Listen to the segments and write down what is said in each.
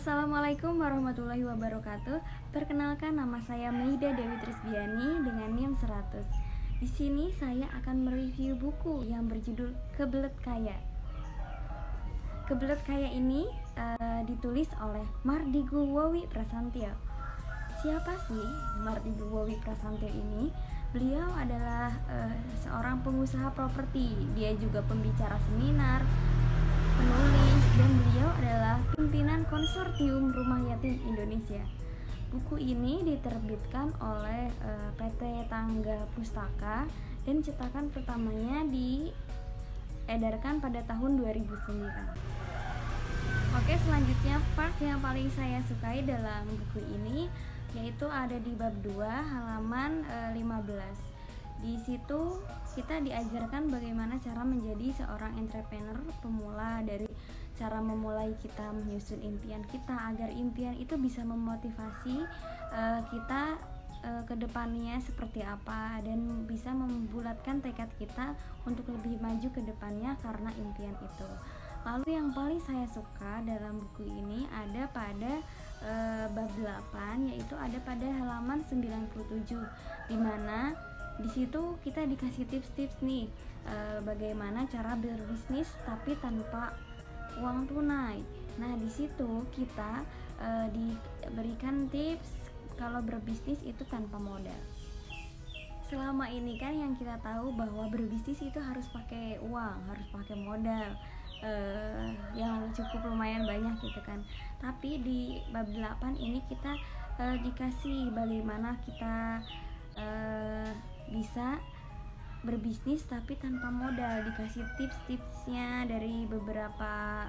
Assalamualaikum warahmatullahi wabarakatuh. Perkenalkan, nama saya Maida Dewi Trisbiani dengan NIM 100. Di sini saya akan mereview buku yang berjudul Kebelet Kaya. Kebelet Kaya ini ditulis oleh Mardigu Wowi Prasantyo. Siapa sih Mardigu Wowi Prasantyo ini? Beliau adalah seorang pengusaha properti. Dia juga pembicara seminar, penulis, dan beliau adalah pimpinan konsorsium Rumah Yatim Indonesia. Buku ini diterbitkan oleh PT Tangga Pustaka dan cetakan pertamanya diedarkan pada tahun 2009. Oke, selanjutnya part yang paling saya sukai dalam buku ini yaitu ada di bab 2 halaman 15. Di situ kita diajarkan bagaimana cara menjadi seorang entrepreneur pemula, dari cara memulai kita menyusun impian kita agar impian itu bisa memotivasi kita ke depannya seperti apa, dan bisa membulatkan tekad kita untuk lebih maju ke depannya karena impian itu. Lalu yang paling saya suka dalam buku ini ada pada bab 8, yaitu ada pada halaman 97, di mana di situ kita dikasih tips-tips nih bagaimana cara berbisnis tapi tanpa uang tunai. Nah, di situ kita diberikan tips kalau berbisnis itu tanpa modal. Selama ini kan yang kita tahu bahwa berbisnis itu harus pakai uang, harus pakai modal yang cukup lumayan banyak gitu kan. Tapi di bab 8 ini kita dikasih bagaimana kita bisa berbisnis tapi tanpa modal, dikasih tips-tipsnya dari beberapa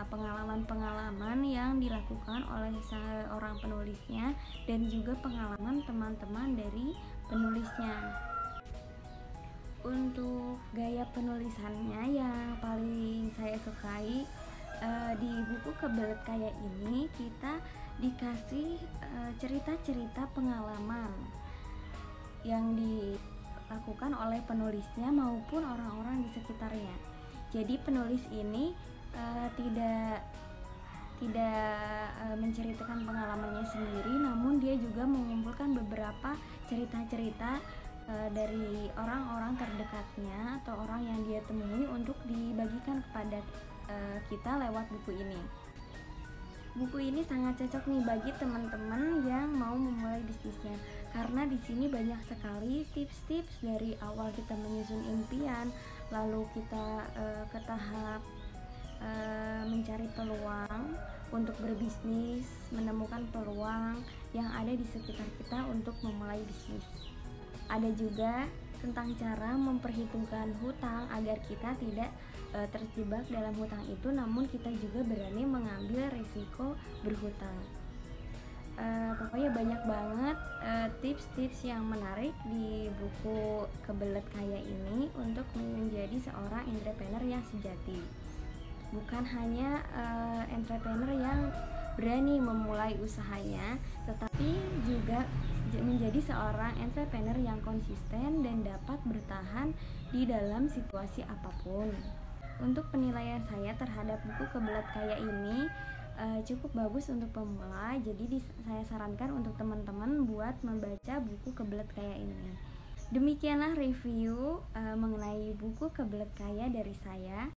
pengalaman-pengalaman yang dilakukan oleh seorang penulisnya dan juga pengalaman teman-teman dari penulisnya. Untuk gaya penulisannya yang paling saya sukai, di buku Kebelet Kaya ini kita dikasih cerita-cerita pengalaman yang dilakukan oleh penulisnya maupun orang-orang di sekitarnya. Jadi penulis ini tidak menceritakan pengalamannya sendiri, namun dia juga mengumpulkan beberapa cerita-cerita dari orang-orang terdekatnya atau orang yang dia temui untuk dibagikan kepada kita lewat buku ini. Buku ini sangat cocok nih bagi teman-teman yang mau memulai bisnisnya, karena di sini banyak sekali tips-tips dari awal kita menyusun impian, lalu kita ke tahap mencari peluang untuk berbisnis, menemukan peluang yang ada di sekitar kita untuk memulai bisnis. Ada juga tentang cara memperhitungkan hutang agar kita tidak terjebak dalam hutang itu, namun kita juga berani mengambil risiko berhutang. Pokoknya banyak banget tips-tips yang menarik di buku Kebelet Kaya ini untuk menjadi seorang entrepreneur yang sejati. Bukan hanya entrepreneur yang berani memulai usahanya, tetapi juga menjadi seorang entrepreneur yang konsisten dan dapat bertahan di dalam situasi apapun. Untuk penilaian saya terhadap buku Kebelet Kaya ini cukup bagus untuk pemula, jadi saya sarankan untuk teman-teman buat membaca buku Kebelet Kaya ini. Demikianlah review mengenai buku Kebelet Kaya dari saya.